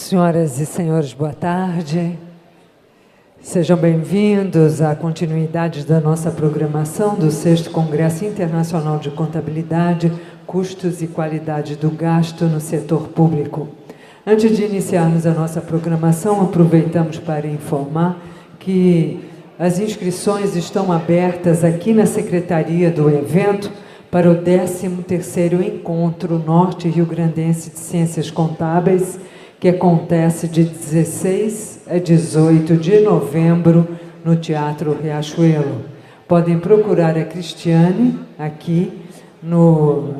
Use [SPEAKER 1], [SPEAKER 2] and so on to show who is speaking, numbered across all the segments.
[SPEAKER 1] Senhoras e senhores, boa tarde. Sejam bem-vindos à continuidade da nossa programação do 6º Congresso Internacional de Contabilidade, Custos e Qualidade do Gasto no Setor Público. Antes de iniciarmos a nossa programação, aproveitamos para informar que as inscrições estão abertas aqui na Secretaria do evento para o 13º Encontro Norte Rio Grandense de Ciências Contábeis, que acontece de 16 a 18 de novembro no Teatro Riachuelo. Podem procurar a Cristiane aqui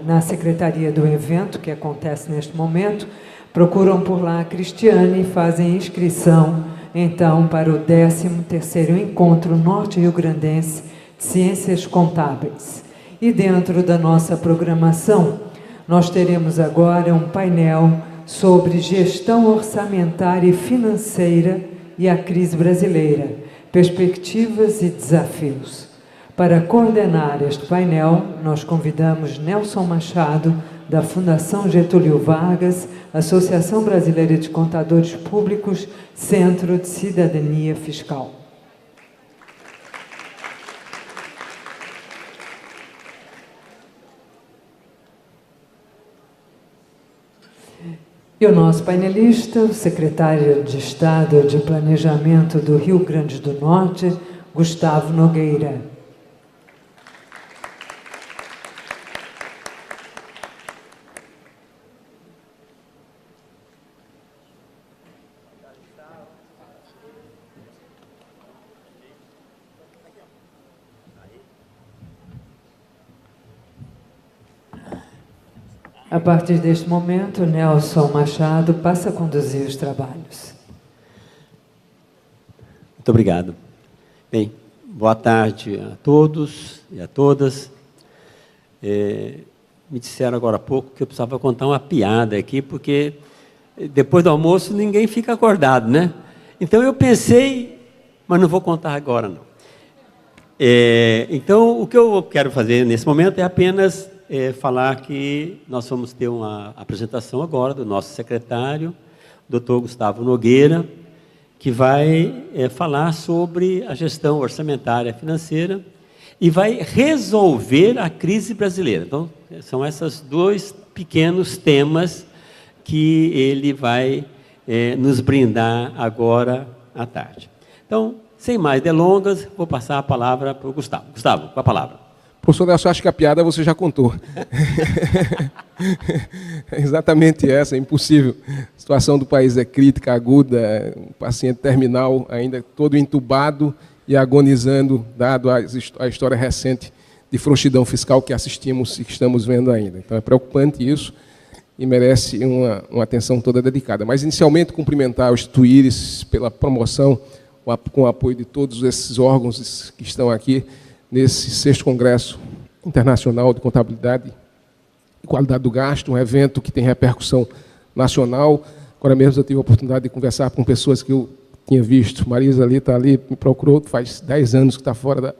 [SPEAKER 1] na Secretaria do evento, que acontece neste momento. Procuram por lá a Cristiane e fazem inscrição, então, para o 13º Encontro Norte Rio Grandense de Ciências Contábeis. E dentro da nossa programação, nós teremos agora um painel sobre gestão orçamentária e financeira e a crise brasileira, perspectivas e desafios. Para coordenar este painel, nós convidamos Nelson Machado, da Fundação Getúlio Vargas, Associação Brasileira de Contadores Públicos, Centro de Cidadania Fiscal. E o nosso painelista, o secretário de Estado de Planejamento do Rio Grande do Norte, Gustavo Nogueira. A partir deste momento, Nelson Machado passa a conduzir os trabalhos.
[SPEAKER 2] Muito obrigado. Bem, boa tarde a todos e a todas. Me disseram agora há pouco que eu precisava contar uma piada aqui, porque depois do almoço ninguém fica acordado, né? Então eu pensei, mas não vou contar agora, não. Então, o que eu quero fazer nesse momento é apenas falar que nós vamos ter uma apresentação agora do nosso secretário, Dr. Gustavo Nogueira, que vai falar sobre a gestão orçamentária financeira e vai resolver a crise brasileira. Então, são esses dois pequenos temas que ele vai nos brindar agora à tarde. Então, sem mais delongas, vou passar a palavra para o Gustavo. Gustavo, com a palavra.
[SPEAKER 3] Professor Nelson, acho que a piada você já contou. É exatamente essa, é impossível. A situação do país é crítica, aguda, um paciente terminal ainda todo entubado e agonizando, dado a história recente de frouxidão fiscal que assistimos e que estamos vendo ainda. Então é preocupante isso e merece uma atenção toda dedicada. Mas, inicialmente, cumprimentar os Tuíris pela promoção, com o apoio de todos esses órgãos que estão aqui, nesse 6º Congresso Internacional de Contabilidade e Qualidade do Gasto, um evento que tem repercussão nacional. Agora mesmo eu tive a oportunidade de conversar com pessoas que eu tinha visto. Marisa ali está ali, me procurou, faz 10 anos que está fora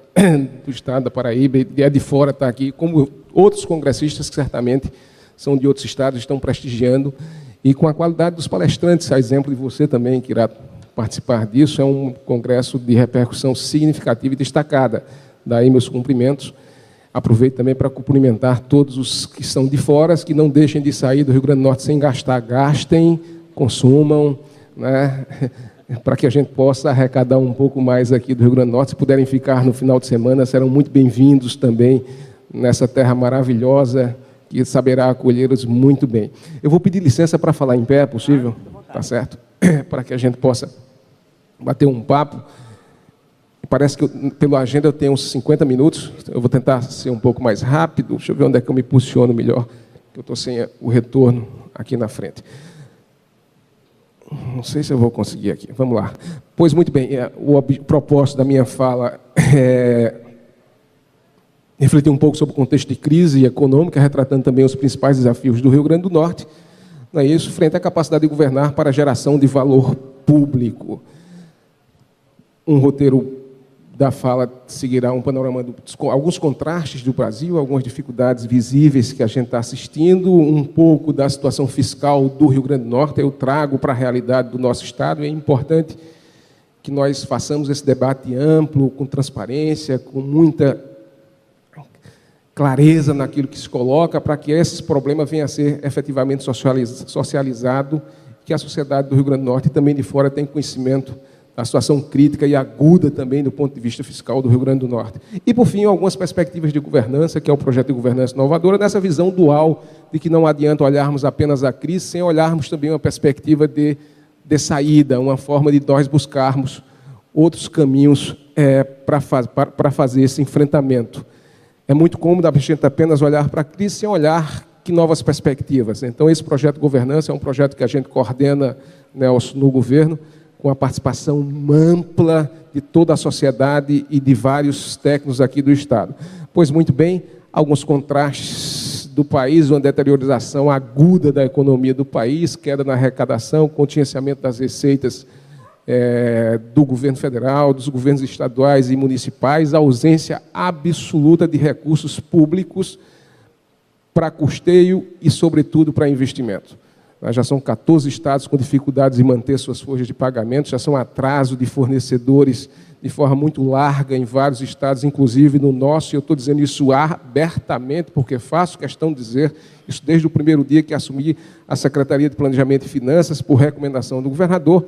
[SPEAKER 3] do estado da Paraíba, e é de fora, está aqui, como outros congressistas que certamente são de outros estados, estão prestigiando, e com a qualidade dos palestrantes, a exemplo de você também, que irá participar disso. É um congresso de repercussão significativa e destacada. Daí meus cumprimentos. Aproveito também para cumprimentar todos os que estão de fora, que não deixem de sair do Rio Grande do Norte sem gastar. Gastem, consumam, né? Para que a gente possa arrecadar um pouco mais aqui do Rio Grande do Norte. Se puderem ficar no final de semana, serão muito bem-vindos também nessa terra maravilhosa que saberá acolhê-los muito bem. Eu vou pedir licença para falar em pé, é possível? Tá certo? Para que a gente possa bater um papo. Parece que, pela agenda, eu tenho uns 50 minutos. Eu vou tentar ser um pouco mais rápido. Deixa eu ver onde é que eu me posiciono melhor, que eu estou sem o retorno aqui na frente. Não sei se eu vou conseguir aqui. Vamos lá. Pois, muito bem, o propósito da minha fala é refletir um pouco sobre o contexto de crise econômica, retratando também os principais desafios do Rio Grande do Norte. Não é isso? Frente à capacidade de governar para a geração de valor público. Um roteiro da fala seguirá um panorama de alguns contrastes do Brasil, algumas dificuldades visíveis que a gente está assistindo, um pouco da situação fiscal do Rio Grande do Norte. Eu trago para a realidade do nosso Estado, e é importante que nós façamos esse debate amplo, com transparência, com muita clareza naquilo que se coloca, para que esse problema venha a ser efetivamente socializado, que a sociedade do Rio Grande do Norte e também de fora tenha conhecimento da situação crítica e aguda também do ponto de vista fiscal do Rio Grande do Norte. E, por fim, algumas perspectivas de governança, que é o projeto de governança inovadora, nessa visão dual de que não adianta olharmos apenas a crise, sem olharmos também uma perspectiva de saída, uma forma de nós buscarmos outros caminhos para fazer esse enfrentamento. É muito cômodo a gente apenas olhar para a crise sem olhar que novas perspectivas. Então, esse projeto de governança é um projeto que a gente coordena, Nelson, no governo, com a participação ampla de toda a sociedade e de vários técnicos aqui do Estado. Pois, muito bem, alguns contrastes do país, uma deteriorização aguda da economia do país, queda na arrecadação, contingenciamento das receitas do governo federal, dos governos estaduais e municipais, ausência absoluta de recursos públicos para custeio e, sobretudo, para investimento. Já são 14 estados com dificuldades em manter suas folhas de pagamento, já são atraso de fornecedores de forma muito larga em vários estados, inclusive no nosso, e eu estou dizendo isso abertamente, porque faço questão de dizer isso desde o primeiro dia que assumi a Secretaria de Planejamento e Finanças, por recomendação do governador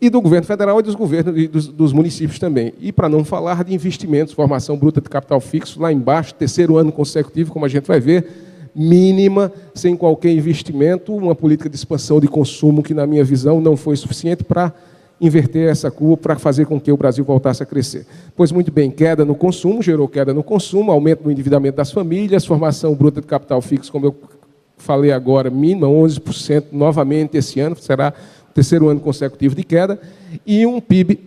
[SPEAKER 3] e do governo federal e dos governos e dos municípios também. E para não falar de investimentos, formação bruta de capital fixo, lá embaixo, terceiro ano consecutivo, como a gente vai ver, mínima, sem qualquer investimento, uma política de expansão de consumo que, na minha visão, não foi suficiente para inverter essa curva, para fazer com que o Brasil voltasse a crescer. Pois, muito bem, queda no consumo, gerou queda no consumo, aumento no endividamento das famílias, formação bruta de capital fixo, como eu falei agora, mínima, 11% novamente esse ano, será o terceiro ano consecutivo de queda, e um PIB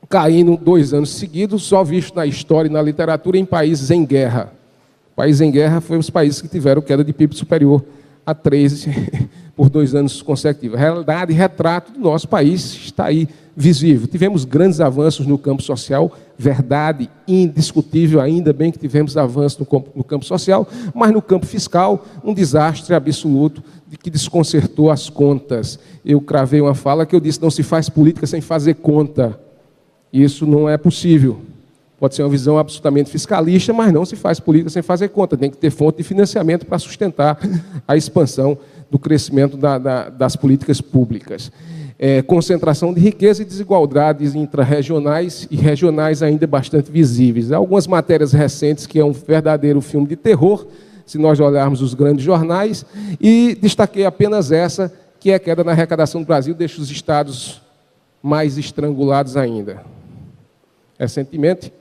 [SPEAKER 3] caindo 2 anos seguidos, só visto na história e na literatura em países em guerra. Países em guerra foram os países que tiveram queda de PIB superior a 13 por 2 anos consecutivos. A realidade e retrato do nosso país está aí visível. Tivemos grandes avanços no campo social, verdade indiscutível, ainda bem que tivemos avanços no campo social, mas no campo fiscal, um desastre absoluto que desconcertou as contas. Eu cravei uma fala que eu disse, não se faz política sem fazer conta. Isso não é possível. Pode ser uma visão absolutamente fiscalista, mas não se faz política sem fazer conta. Tem que ter fonte de financiamento para sustentar a expansão do crescimento das políticas públicas. Concentração de riqueza e desigualdades intrarregionais e regionais ainda bastante visíveis. Há algumas matérias recentes que é um verdadeiro filme de terror, se nós olharmos os grandes jornais, e destaquei apenas essa, que é a queda na arrecadação do Brasil, deixa os estados mais estrangulados ainda. Recentemente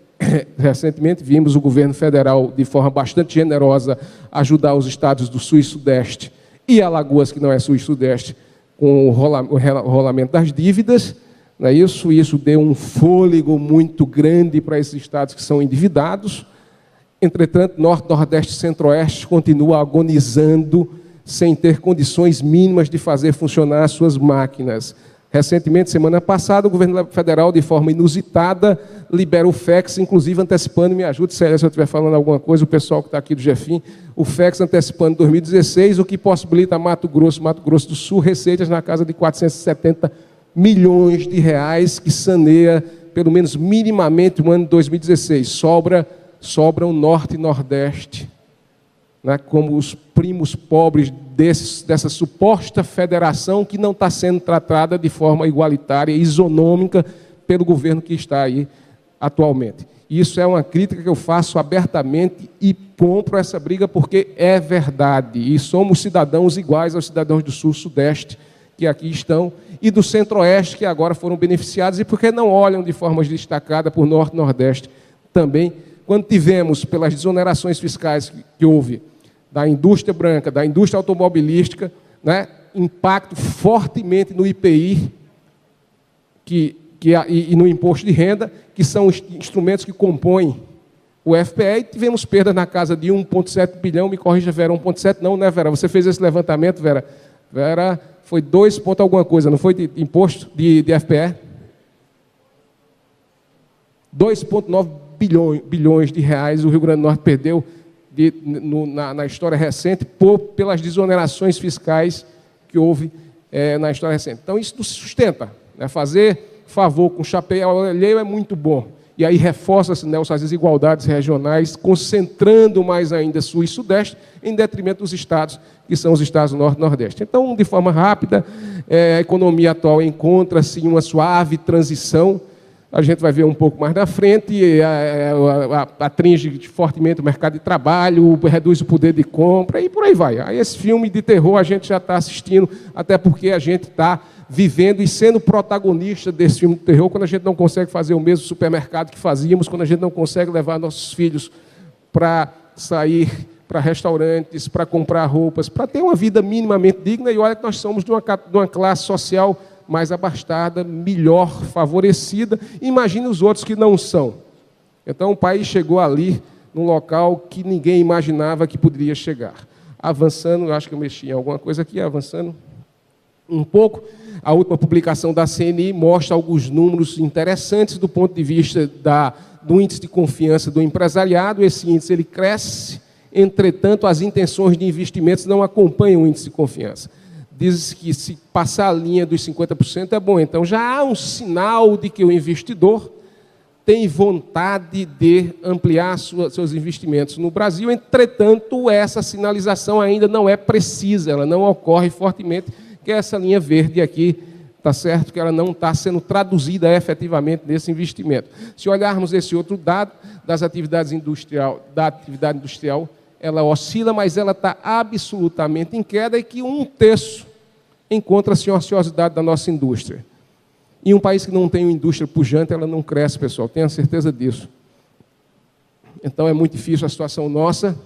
[SPEAKER 3] vimos o governo federal, de forma bastante generosa, ajudar os estados do Sul e Sudeste e Alagoas, que não é Sul e Sudeste, com o rolamento das dívidas. Não é isso? Isso deu um fôlego muito grande para esses estados que são endividados. Entretanto, Norte, Nordeste e Centro-Oeste continuam agonizando sem ter condições mínimas de fazer funcionar as suas máquinas. Recentemente, semana passada, o governo federal, de forma inusitada, libera o FEX, inclusive antecipando, me ajude, Célia, se eu estiver falando alguma coisa, o pessoal que está aqui do GEFIM, o FEX antecipando 2016, o que possibilita a Mato Grosso do Sul, receitas na casa de 470 milhões de reais, que saneia, pelo menos minimamente, o ano de 2016. Sobra o Norte e Nordeste, né, como os primos pobres dessa suposta federação que não está sendo tratada de forma igualitária e isonômica pelo governo que está aí atualmente. Isso é uma crítica que eu faço abertamente e compro essa briga porque é verdade. E somos cidadãos iguais aos cidadãos do Sul e Sudeste que aqui estão e do Centro-Oeste que agora foram beneficiados e porque não olham de forma destacada por Norte e Nordeste também, quando tivemos, pelas desonerações fiscais que houve, da indústria branca, da indústria automobilística, né, impacto fortemente no IPI e no imposto de renda, que são os instrumentos que compõem o FPE, e tivemos perdas na casa de 1,7 bilhão, me corrija, Vera, 1,7 não, né, Vera? Você fez esse levantamento, Vera? Vera, foi 2 ponto alguma coisa, não foi de imposto de FPE? 2,9 bilhões de reais o Rio Grande do Norte perdeu na história recente pelas desonerações fiscais que houve na história recente. Então, isso não se sustenta. Né? Fazer favor com chapéu alheio é muito bom. E aí reforça-se, né, as desigualdades regionais, concentrando mais ainda Sul e Sudeste, em detrimento dos estados, que são os estados do Norte e Nordeste. Então, de forma rápida, a economia atual encontra-se em uma suave transição. A gente vai ver um pouco mais na frente, atringe fortemente o mercado de trabalho, reduz o poder de compra e por aí vai. Aí esse filme de terror a gente já está assistindo, até porque a gente está vivendo e sendo protagonista desse filme de terror, quando a gente não consegue fazer o mesmo supermercado que fazíamos, quando a gente não consegue levar nossos filhos para sair para restaurantes, para comprar roupas, para ter uma vida minimamente digna. E olha que nós somos de uma classe social mais abastada, melhor favorecida. Imagine os outros que não são. Então o país chegou ali, num local que ninguém imaginava que poderia chegar. Avançando, eu acho que eu mexi em alguma coisa aqui, avançando um pouco. A última publicação da CNI mostra alguns números interessantes do ponto de vista do índice de confiança do empresariado. Esse índice ele cresce, entretanto, as intenções de investimentos não acompanham o índice de confiança. Diz que se passar a linha dos 50% é bom. Então, já há um sinal de que o investidor tem vontade de ampliar seus investimentos no Brasil. Entretanto, essa sinalização ainda não é precisa, ela não ocorre fortemente, que é essa linha verde aqui, está certo? Que ela não está sendo traduzida efetivamente nesse investimento. Se olharmos esse outro dado da atividade industrial, ela oscila, mas ela está absolutamente em queda e que 1/3 encontra-se em ociosidade da nossa indústria. Em um país que não tem uma indústria pujante, ela não cresce, pessoal, tenha certeza disso. Então é muito difícil a situação nossa.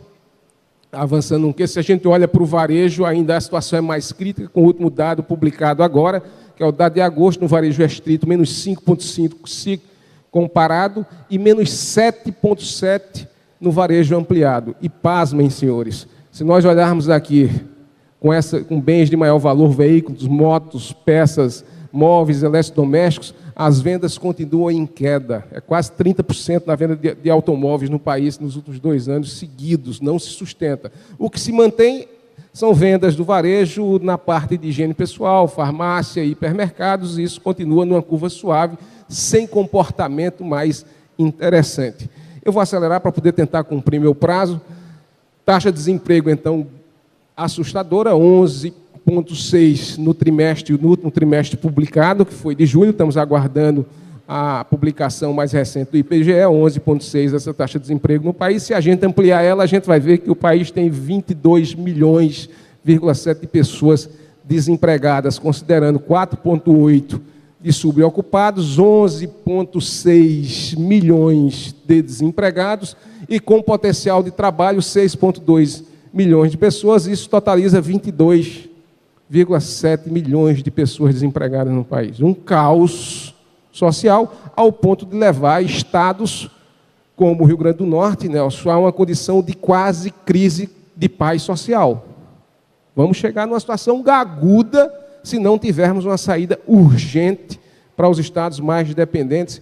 [SPEAKER 3] Avançando, porque se a gente olha para o varejo, ainda a situação é mais crítica, com o último dado publicado agora, que é o dado de agosto, no varejo restrito, menos 5,5% comparado, e menos 7,7% no varejo ampliado. E pasmem, senhores, se nós olharmos aqui com bens de maior valor, veículos, motos, peças, móveis, eletrodomésticos, as vendas continuam em queda. É quase 30% na venda de automóveis no país nos últimos 2 anos seguidos, não se sustenta. O que se mantém são vendas do varejo na parte de higiene pessoal, farmácia e hipermercados, e isso continua numa curva suave, sem comportamento mais interessante. Eu vou acelerar para poder tentar cumprir meu prazo. Taxa de desemprego, então, assustadora, 11,6% no último trimestre publicado, que foi de julho. Estamos aguardando a publicação mais recente do IPGE, 11,6% essa taxa de desemprego no país. Se a gente ampliar ela, a gente vai ver que o país tem 22,7 milhões de pessoas desempregadas, considerando 4,8% de subocupados, 11,6 milhões de desempregados e com potencial de trabalho 6,2 milhões de pessoas. Isso totaliza 22,7 milhões de pessoas desempregadas no país. Um caos social ao ponto de levar estados como o Rio Grande do Norte, Nelson, a uma condição de quase crise de paz social. Vamos chegar numa situação aguda se não tivermos uma saída urgente para os estados mais dependentes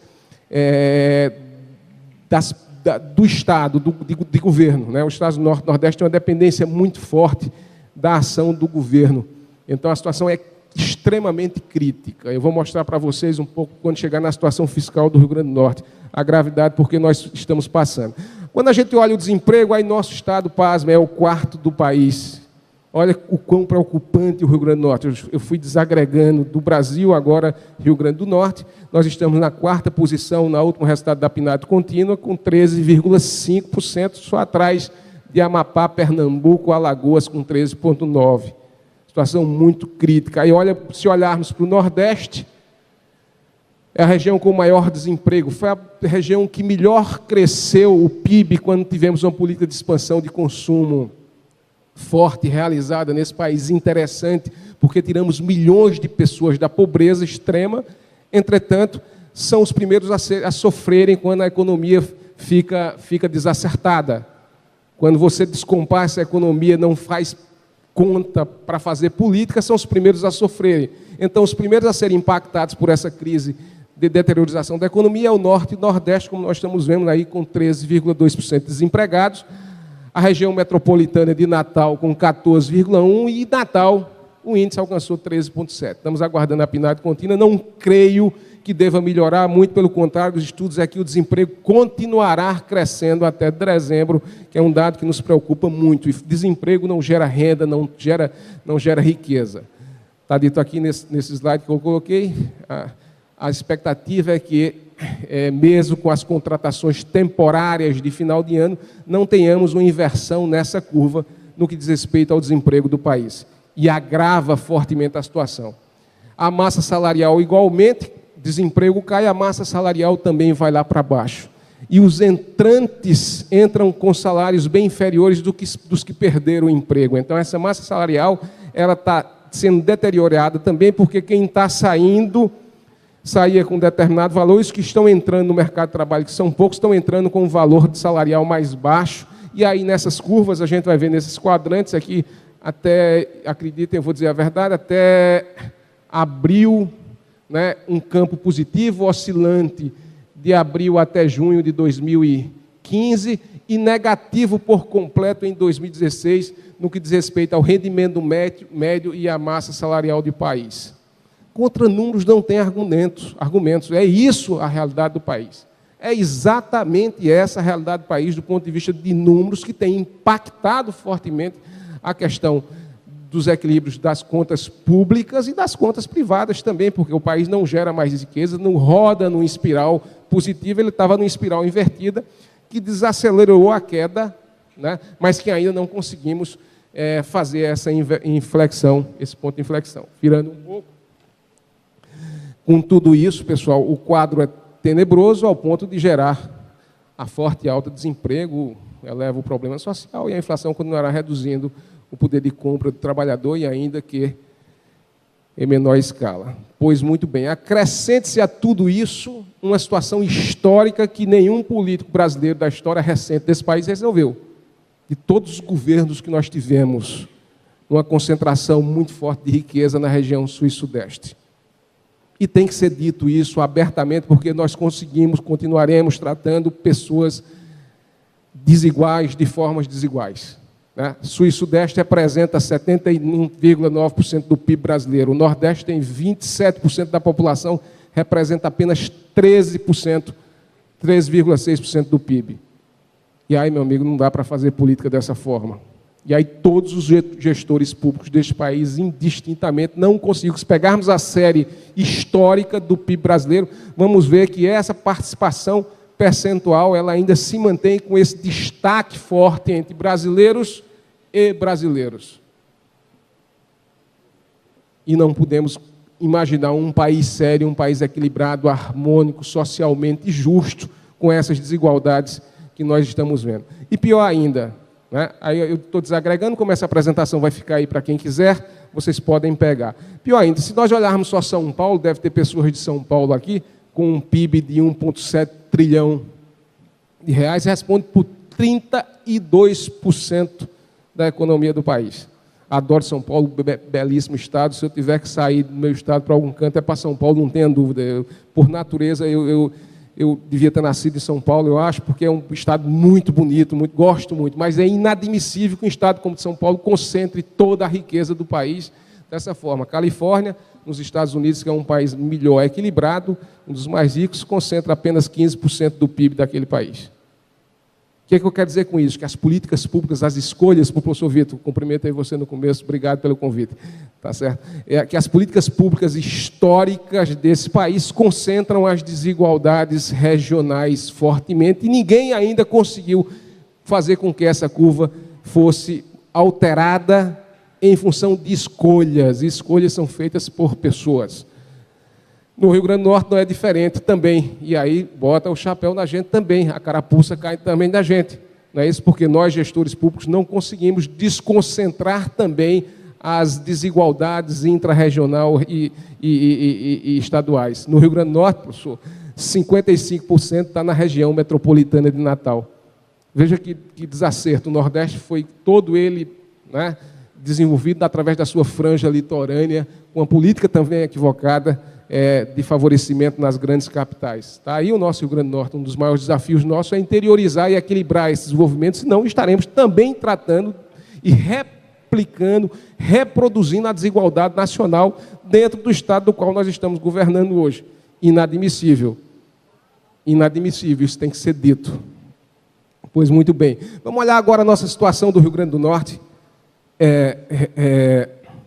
[SPEAKER 3] do Estado, de governo. Né? Os estados do Norte e Nordeste têm uma dependência muito forte da ação do governo. Então, a situação é extremamente crítica. Eu vou mostrar para vocês um pouco, quando chegar na situação fiscal do Rio Grande do Norte, a gravidade porque nós estamos passando. Quando a gente olha o desemprego, aí nosso estado, pasma, é o 4º do país. Olha o quão preocupante o Rio Grande do Norte. Eu fui desagregando do Brasil, agora Rio Grande do Norte. Nós estamos na 4ª posição, na última resultado da PNAD contínua, com 13,5%, só atrás de Amapá, Pernambuco, Alagoas, com 13,9%. Situação muito crítica. Aí, se olharmos para o Nordeste, é a região com o maior desemprego. Foi a região que melhor cresceu o PIB quando tivemos uma política de expansão de consumo forte realizada nesse país. Interessante, porque tiramos milhões de pessoas da pobreza extrema. Entretanto, são os primeiros a sofrerem quando a economia fica desacertada. Quando você descompassa a economia, não faz conta para fazer política, são os primeiros a sofrerem. Então, os primeiros a serem impactados por essa crise de deteriorização da economia é o Norte e Nordeste, como nós estamos vendo aí, com 13,2% de desempregados, a região metropolitana de Natal com 14,1%, e Natal, o índice alcançou 13,7%. Estamos aguardando a PNAD contínua, não creio que deva melhorar, muito pelo contrário, os estudos é que o desemprego continuará crescendo até dezembro, que é um dado que nos preocupa muito. E desemprego não gera renda, não gera riqueza. Está dito aqui nesse slide que eu coloquei, a expectativa é que, mesmo com as contratações temporárias de final de ano, não tenhamos uma inversão nessa curva no que diz respeito ao desemprego do país. E agrava fortemente a situação. A massa salarial igualmente, desemprego cai, a massa salarial também vai lá para baixo. E os entrantes entram com salários bem inferiores dos que perderam o emprego. Então, essa massa salarial ela está sendo deteriorada também, porque quem está saía com determinado valor, os que estão entrando no mercado de trabalho, que são poucos, estão entrando com um valor de salarial mais baixo. E aí, nessas curvas, a gente vai ver nesses quadrantes aqui, até, acreditem, eu vou dizer a verdade, até abril, né, um campo positivo, oscilante de abril até junho de 2015 e negativo por completo em 2016, no que diz respeito ao rendimento médio e à massa salarial do país. Contra números não tem argumentos. É isso a realidade do país. É exatamente essa a realidade do país do ponto de vista de números que tem impactado fortemente a questão dos equilíbrios das contas públicas e das contas privadas também, porque o país não gera mais riqueza, não roda numa espiral positiva, ele estava numa espiral invertida, que desacelerou a queda, né, mas que ainda não conseguimos fazer essa inflexão, esse ponto de inflexão. Virando um pouco. Com tudo isso, pessoal, o quadro é tenebroso ao ponto de gerar a forte e alta desemprego, eleva o problema social e a inflação continuará reduzindo o poder de compra do trabalhador e ainda que em menor escala. Pois muito bem, acrescente-se a tudo isso uma situação histórica que nenhum político brasileiro da história recente desse país resolveu. De todos os governos que nós tivemos, uma concentração muito forte de riqueza na região sul e sudeste. E tem que ser dito isso abertamente, porque nós continuaremos tratando pessoas desiguais de formas desiguais. Né? Sul e Sudeste representa 71,9% do PIB brasileiro. O Nordeste tem 27% da população, representa apenas 13,6% do PIB. E aí, meu amigo, não dá para fazer política dessa forma. E aí todos os gestores públicos deste país, indistintamente, não conseguem. Se pegarmos a série histórica do PIB brasileiro, vamos ver que essa participação percentual ela ainda se mantém com esse destaque forte entre brasileiros e brasileiros. E não podemos imaginar um país sério, um país equilibrado, harmônico, socialmente justo, com essas desigualdades que nós estamos vendo. E pior ainda, né? Aí eu estou desagregando, como essa apresentação vai ficar aí para quem quiser, vocês podem pegar. Pior ainda, se nós olharmos só São Paulo, deve ter pessoas de São Paulo aqui, com um PIB de 1,7 trilhão de reais, responde por 32% da economia do país. Adoro São Paulo, belíssimo estado. Se eu tiver que sair do meu estado para algum canto, é para São Paulo, não tenha dúvida. Por natureza, eu devia ter nascido em São Paulo, eu acho, porque é um estado muito bonito, gosto muito, mas é inadmissível que um estado como São Paulo concentre toda a riqueza do país dessa forma. Califórnia, nos Estados Unidos, que é um país melhor equilibrado, um dos mais ricos, concentra apenas 15% do PIB daquele país. O que é que eu quero dizer com isso? Que as políticas públicas, as escolhas, professor Vitor, cumprimentei você no começo, obrigado pelo convite, tá certo? Que as políticas públicas históricas desse país concentram as desigualdades regionais fortemente e ninguém ainda conseguiu fazer com que essa curva fosse alterada em função de escolhas. Escolhas são feitas por pessoas. No Rio Grande do Norte não é diferente também. E aí bota o chapéu na gente também. A carapuça cai também da gente. Não é isso? Porque nós, gestores públicos, não conseguimos desconcentrar também as desigualdades intrarregional e estaduais. No Rio Grande do Norte, professor, 55% está na região metropolitana de Natal. Veja que desacerto. O Nordeste foi todo ele, né, desenvolvido através da sua franja litorânea, com uma política também equivocada, de favorecimento nas grandes capitais. Está aí o nosso Rio Grande do Norte, um dos maiores desafios nossos é interiorizar e equilibrar esses desenvolvimentos, senão estaremos também tratando e replicando, reproduzindo a desigualdade nacional dentro do estado do qual nós estamos governando hoje. Inadmissível. Inadmissível, isso tem que ser dito. Pois muito bem. Vamos olhar agora a nossa situação do Rio Grande do Norte,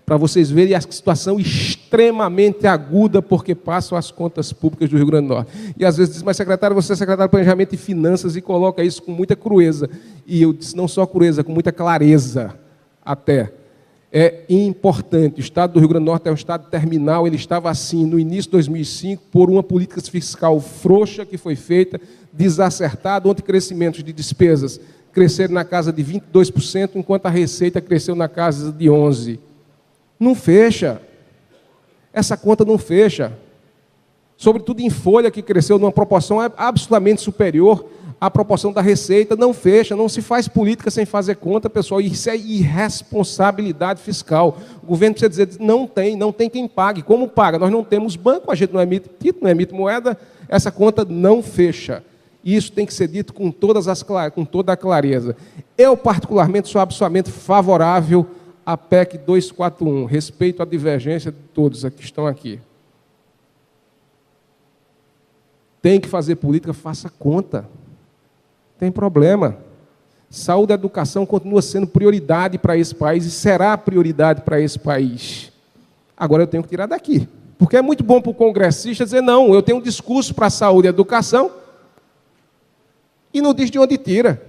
[SPEAKER 3] para vocês verem a situação extremamente aguda, porque passam as contas públicas do Rio Grande do Norte. E às vezes diz, mas secretário, você é secretário de Planejamento e Finanças, e coloca isso com muita crueza. E eu disse, não só crueza, com muita clareza até. É importante, o estado do Rio Grande do Norte é um estado terminal, ele estava assim no início de 2005, por uma política fiscal frouxa que foi feita, desacertada, onde crescimentos de despesas cresceram na casa de 22%, enquanto a receita cresceu na casa de 11%. Não fecha. Essa conta não fecha. Sobretudo em folha, que cresceu numa proporção absolutamente superior à proporção da receita, não fecha. Não se faz política sem fazer conta, pessoal. Isso é irresponsabilidade fiscal. O governo precisa dizer, não tem quem pague. Como paga? Nós não temos banco, a gente não emite título, não emite moeda, essa conta não fecha. Isso tem que ser dito com toda a clareza. Eu, particularmente, sou absolutamente favorável a PEC 241, respeito à divergência de todos que estão aqui. Tem que fazer política, faça conta. Tem problema. Saúde e educação continua sendo prioridade para esse país e será prioridade para esse país. Agora eu tenho que tirar daqui. Porque é muito bom para o congressista dizer, não, eu tenho um discurso para a saúde e educação e não diz de onde tira.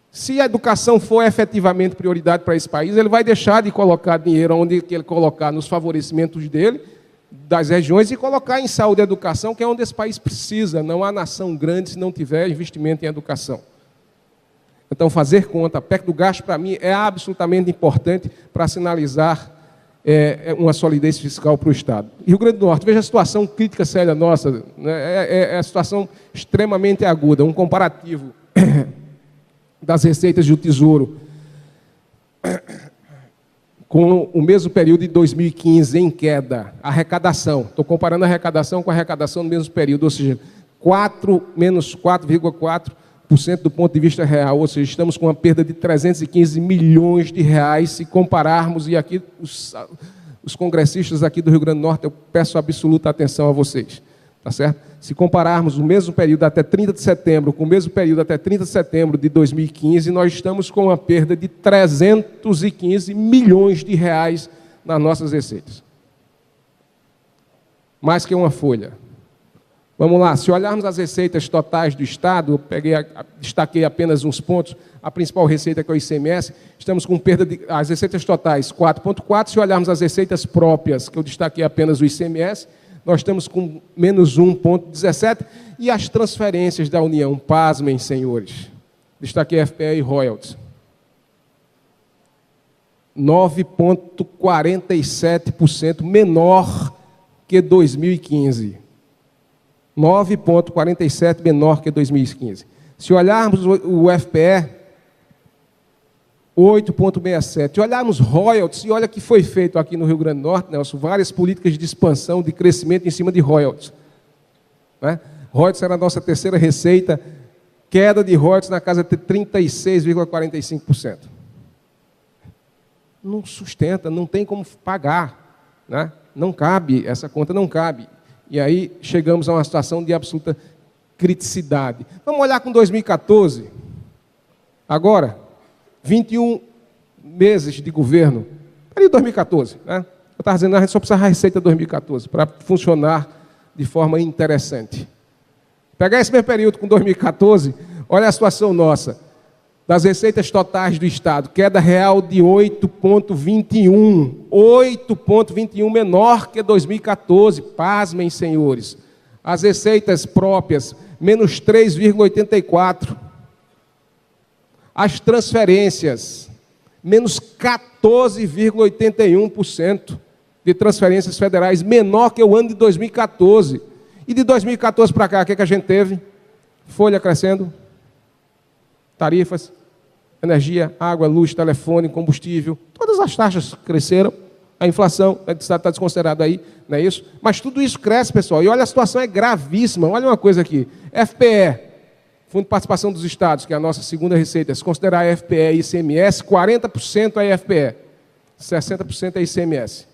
[SPEAKER 3] Se a educação for efetivamente prioridade para esse país, ele vai deixar de colocar dinheiro onde ele colocar nos favorecimentos dele, das regiões, e colocar em saúde e educação, que é onde esse país precisa. Não há nação grande se não tiver investimento em educação. Então, fazer conta, a PEC do gasto, para mim, é absolutamente importante para sinalizar uma solidez fiscal para o Estado. E Rio Grande do Norte, veja a situação crítica séria nossa, né? É a situação extremamente aguda, um comparativo das receitas do Tesouro com o mesmo período de 2015 em queda, arrecadação. Estou comparando a arrecadação com a arrecadação no mesmo período, ou seja, menos 4,4% do ponto de vista real, ou seja, estamos com uma perda de 315 milhões de reais, se compararmos, e aqui os congressistas aqui do Rio Grande do Norte, eu peço absoluta atenção a vocês. Tá certo? Se compararmos o mesmo período até 30 de setembro com o mesmo período até 30 de setembro de 2015, nós estamos com uma perda de 315 milhões de reais nas nossas receitas. Mais que uma folha. Vamos lá, se olharmos as receitas totais do Estado, eu destaquei apenas uns pontos, a principal receita que é o ICMS, estamos com perda as receitas totais 4,4%, se olharmos as receitas próprias, que eu destaquei apenas o ICMS, nós estamos com menos 1,17%, e as transferências da União, pasmem, senhores, destaquei FPE e royalties, 9,47% menor que 2015. 9,47% menor que 2015. Se olharmos o FPE, 8,67%. Se olharmos royalties, e olha o que foi feito aqui no Rio Grande do Norte, Nelson, várias políticas de expansão, de crescimento em cima de royalties. Né? Royalties era a nossa terceira receita, queda de royalties na casa de 36,45%. Não sustenta, não tem como pagar. Né? Não cabe, essa conta não cabe. E aí chegamos a uma situação de absoluta criticidade. Vamos olhar com 2014. Agora, 21 meses de governo. Período 2014. Né? Eu estava dizendo, a gente só precisa da receita 2014 para funcionar de forma interessante. Pegar esse mesmo período com 2014, olha a situação nossa. Das receitas totais do Estado, queda real de 8,21%. 8,21% menor que 2014. Pasmem, senhores. As receitas próprias, menos 3,84%. As transferências, menos 14,81% de transferências federais, menor que o ano de 2014. E de 2014 para cá, o que a gente teve? Folha crescendo, tarifas, energia, água, luz, telefone, combustível, todas as taxas cresceram, A inflação está desconsiderada aí, não é isso? Mas tudo isso cresce, pessoal. E olha, a situação é gravíssima. Olha uma coisa aqui. FPE, Fundo de Participação dos Estados, que é a nossa segunda receita. Se considerar a FPE e ICMS, 40% é FPE, 60% é ICMS.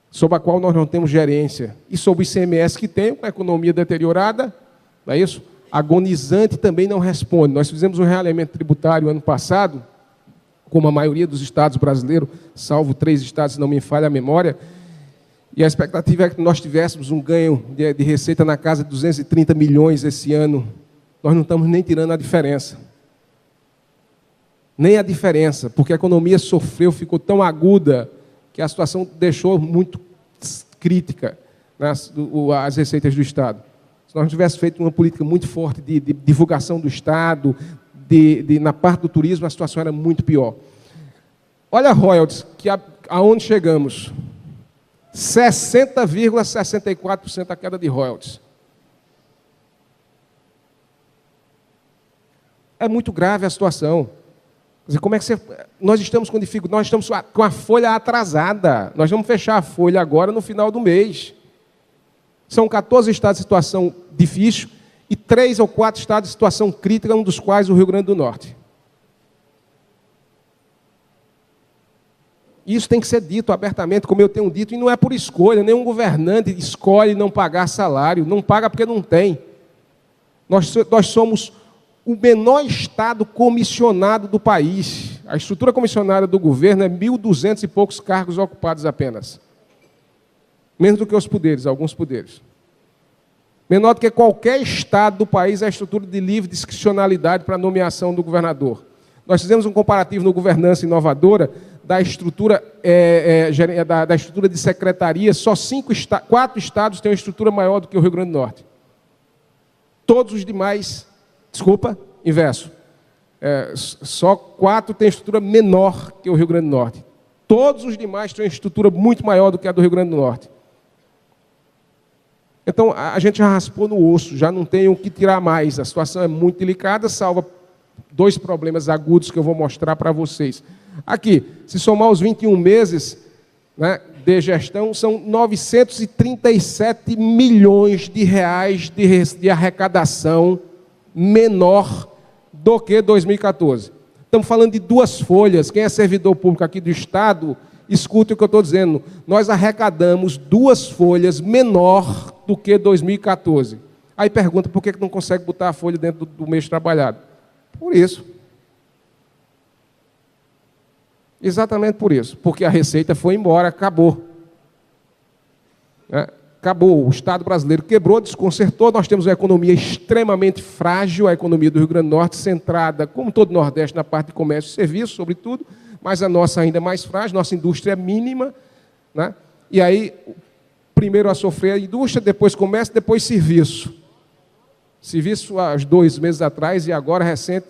[SPEAKER 3] Sobre a qual nós não temos gerência. E sobre o ICMS que tem, com a economia deteriorada, não é isso? Agonizante também não responde. Nós fizemos um realinhamento tributário ano passado, como a maioria dos estados brasileiros, salvo 3 estados, se não me falha a memória, e a expectativa é que nós tivéssemos um ganho de receita na casa de 230 milhões esse ano. Nós não estamos nem tirando a diferença. Nem a diferença, porque a economia sofreu, ficou tão aguda, que a situação deixou muito crítica, né, as receitas do Estado. Se nós não tivéssemos feito uma política muito forte de divulgação do Estado, na parte do turismo, a situação era muito pior. Olha royalties, aonde chegamos? 60,64% a queda de royalties. É muito grave a situação. Quer dizer, como é que nós estamos com dificuldade, nós estamos com a folha atrasada. Nós vamos fechar a folha agora no final do mês. São 14 estados em situação difícil e 3 ou 4 estados em situação crítica, um dos quais o Rio Grande do Norte. Isso tem que ser dito abertamente, como eu tenho dito, e não é por escolha. Nenhum governante escolhe não pagar salário, não paga porque não tem. Nós somos o menor estado comissionado do país. A estrutura comissionada do governo é 1.200 e poucos cargos ocupados apenas. Menos do que os poderes, alguns poderes. Menor do que qualquer estado do país é a estrutura de livre discricionalidade para a nomeação do governador. Nós fizemos um comparativo no Governança Inovadora da estrutura, da estrutura de secretaria. Só 4 estados têm uma estrutura maior do que o Rio Grande do Norte. Todos os demais, desculpa, inverso. Só 4 têm estrutura menor que o Rio Grande do Norte. Todos os demais têm uma estrutura muito maior do que a do Rio Grande do Norte. Então, a gente já raspou no osso, já não tem o que tirar mais. A situação é muito delicada, salva 2 problemas agudos que eu vou mostrar para vocês. Aqui, se somar os 21 meses, né, de gestão, são 937 milhões de reais de arrecadação menor do que 2014. Estamos falando de 2 folhas. Quem é servidor público aqui do Estado, escute o que eu estou dizendo. Nós arrecadamos 2 folhas menor do que 2014. Aí pergunta por que não consegue botar a folha dentro do mês trabalhado. Por isso. Exatamente por isso. Porque a receita foi embora, acabou. Acabou. O Estado brasileiro quebrou, desconcertou. Nós temos uma economia extremamente frágil, a economia do Rio Grande do Norte, centrada, como todo o Nordeste, na parte de comércio e serviço, sobretudo, mas a nossa ainda é mais frágil, nossa indústria é mínima, né? E aí, primeiro a sofrer a indústria, depois comércio, depois serviço. Serviço há 2 meses atrás e agora recente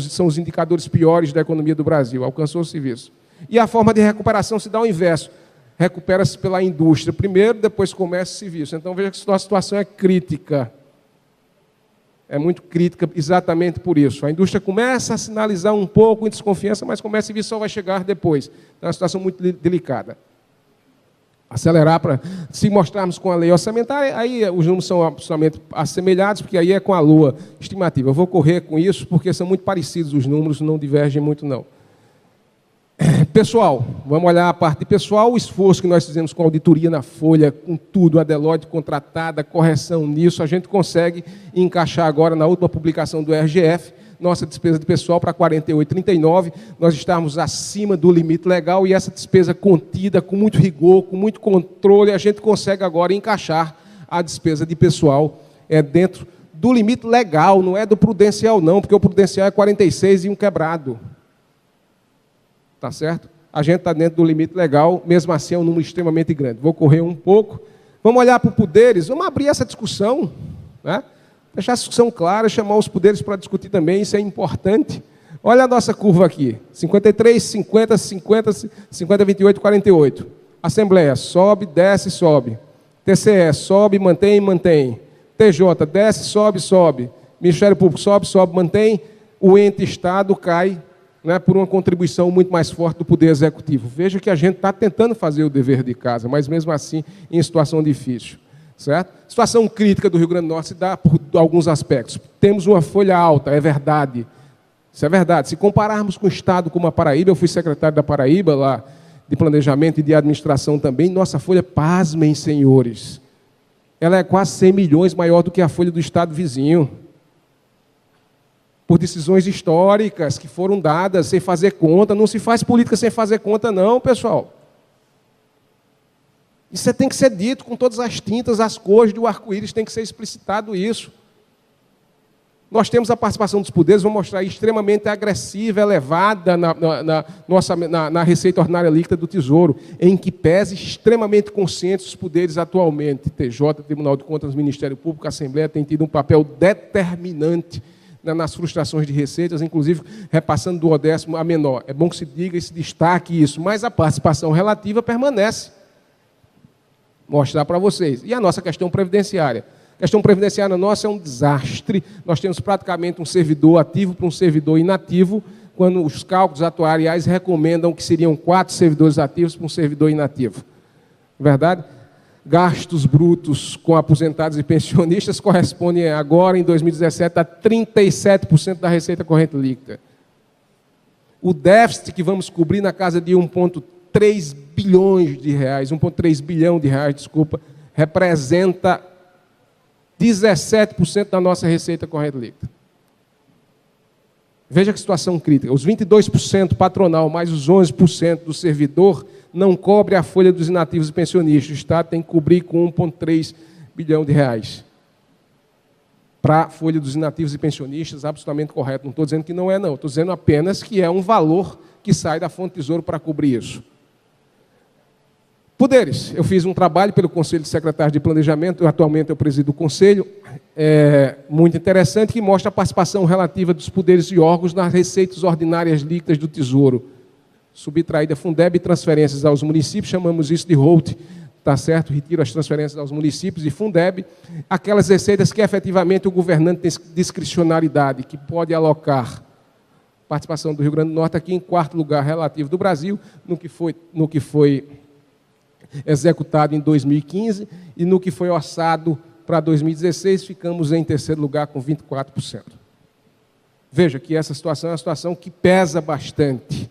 [SPEAKER 3] são os indicadores piores da economia do Brasil, alcançou o serviço. E a forma de recuperação se dá o inverso. Recupera-se pela indústria primeiro, depois comércio e serviço. Então veja que a situação é crítica. É muito crítica exatamente por isso. A indústria começa a sinalizar um pouco de desconfiança, mas comércio e serviço só vai chegar depois. Então é uma situação muito delicada. Acelerar para... Se mostrarmos com a lei orçamentária, aí os números são absolutamente assemelhados, porque aí é com a lua estimativa. Eu vou correr com isso, porque são muito parecidos os números, não divergem muito, não. Pessoal, vamos olhar a parte de pessoal, o esforço que nós fizemos com a auditoria na Folha, com tudo, a Deloitte contratada, correção nisso, a gente consegue encaixar agora na última publicação do RGF, nossa despesa de pessoal para 48,39, nós estamos acima do limite legal e essa despesa contida, com muito rigor, com muito controle, a gente consegue agora encaixar a despesa de pessoal dentro do limite legal, não é do prudencial não, porque o prudencial é 46 e um quebrado. Tá certo? A gente está dentro do limite legal, mesmo assim é um número extremamente grande. Vou correr um pouco. Vamos olhar para poderes, vamos abrir essa discussão, né? Deixar a discussão clara, chamar os poderes para discutir também, isso é importante. Olha a nossa curva aqui, 53, 50, 50, 50, 28, 48. Assembleia, sobe, desce, sobe. TCE, sobe, mantém, mantém. TJ, desce, sobe, sobe. Ministério Público, sobe, sobe, mantém. O ente Estado cai né, por uma contribuição muito mais forte do Poder Executivo. Veja que a gente está tentando fazer o dever de casa, mas mesmo assim em situação difícil. Certo? Situação crítica do Rio Grande do Norte se dá por alguns aspectos. Temos uma folha alta, é verdade. Isso é verdade. Se compararmos com o Estado como a Paraíba, eu fui secretário da Paraíba, lá, de Planejamento e de Administração também, nossa folha, pasmem, senhores, ela é quase 100 milhões maior do que a folha do Estado vizinho. Por decisões históricas que foram dadas sem fazer conta. Não se faz política sem fazer conta, não, pessoal. Isso tem que ser dito com todas as tintas, as cores do arco-íris, tem que ser explicitado isso. Nós temos a participação dos poderes, vou mostrar aí, extremamente agressiva, elevada na receita ordinária líquida do Tesouro, em que pese extremamente conscientes os poderes atualmente. TJ, Tribunal de Contas, Ministério Público, a Assembleia tem tido um papel determinante nas frustrações de receitas, inclusive repassando do 10º a menor. É bom que se diga e se destaque isso, mas a participação relativa permanece. Mostrar para vocês. E a nossa questão previdenciária? A questão previdenciária nossa é um desastre. Nós temos praticamente um servidor ativo para um servidor inativo, quando os cálculos atuariais recomendam que seriam 4 servidores ativos para um servidor inativo. Verdade? Gastos brutos com aposentados e pensionistas correspondem agora, em 2017, a 37% da receita corrente líquida. O déficit que vamos cobrir na casa de 1,3 bilhões de reais, 1,3 bilhão de reais, desculpa, representa 17% da nossa receita corrente líquida. Veja que situação crítica. Os 22% patronal mais os 11% do servidor não cobre a folha dos inativos e pensionistas. O Estado tem que cobrir com 1,3 bilhão de reais. Para a folha dos inativos e pensionistas, absolutamente correto. Não estou dizendo que não é, não. Estou dizendo apenas que é um valor que sai da fonte Tesouro para cobrir isso. Poderes. Eu fiz um trabalho pelo Conselho de Secretários de Planejamento, atualmente eu presido o Conselho, muito interessante, que mostra a participação relativa dos poderes e órgãos nas receitas ordinárias líquidas do Tesouro. Subtraída Fundeb e transferências aos municípios, chamamos isso de ROLT, tá certo? Retiro as transferências aos municípios e Fundeb, aquelas receitas que efetivamente o governante tem discricionariedade, que pode alocar. Participação do Rio Grande do Norte aqui em 4º lugar relativo do Brasil, no que foi executado em 2015 e no que foi orçado para 2016, ficamos em 3º lugar com 24%. Veja que essa situação é uma situação que pesa bastante.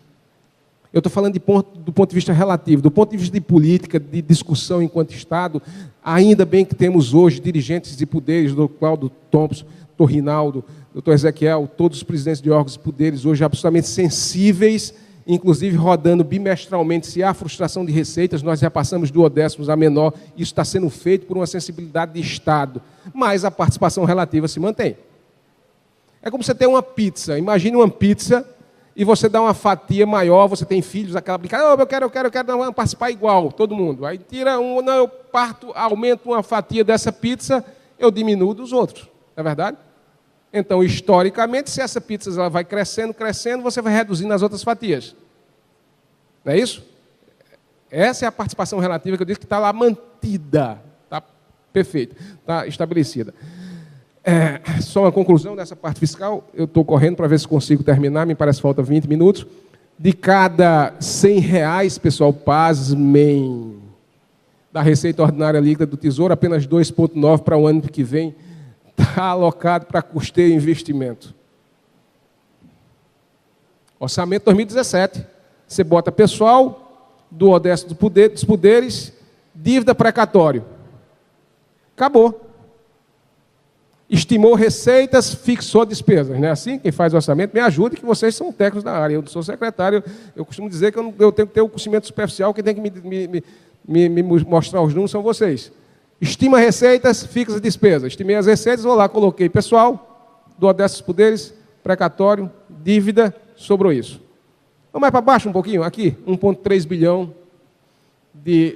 [SPEAKER 3] Eu estou falando do ponto de vista relativo, do ponto de vista de política, de discussão enquanto Estado, ainda bem que temos hoje dirigentes de poderes, do Cláudio Thompson, Dr. Rinaldo, Dr. Ezequiel, todos os presidentes de órgãos de poderes hoje absolutamente sensíveis, inclusive rodando bimestralmente, se há frustração de receitas, nós já passamos do 10º a menor, isso está sendo feito por uma sensibilidade de Estado, mas a participação relativa se mantém. É como você ter uma pizza, imagine uma pizza e você dá uma fatia maior, você tem filhos, aquela brincadeira, oh, eu quero não, participar igual, todo mundo. Aí tira um, não, eu parto, aumento uma fatia dessa pizza, eu diminuo dos outros, não é verdade? Então, historicamente, se essa pizza ela vai crescendo, você vai reduzindo as outras fatias. Não é isso? Essa é a participação relativa que eu disse que está lá mantida, está perfeita, está estabelecida. Só uma conclusão dessa parte fiscal, eu estou correndo para ver se consigo terminar, me parece que falta 20 minutos. De cada R$100, pessoal, pasmem, da receita ordinária líquida do Tesouro, apenas 2,9 para o ano que vem está alocado para custeio e investimento. Orçamento 2017. Você bota pessoal, do 10º dos poderes, dívida precatório. Acabou. Estimou receitas, fixou despesas. Não é assim? Quem faz o orçamento, me ajude, que vocês são técnicos da área. Eu sou secretário, eu costumo dizer que eu tenho que ter o conhecimento superficial, quem tem que me mostrar os números são vocês. Estima receitas, fixa despesas. Estimei as receitas, vou lá, coloquei pessoal, do 10º poderes, precatório, dívida, sobrou isso. Vamos mais para baixo um pouquinho, aqui, 1,3 bilhão de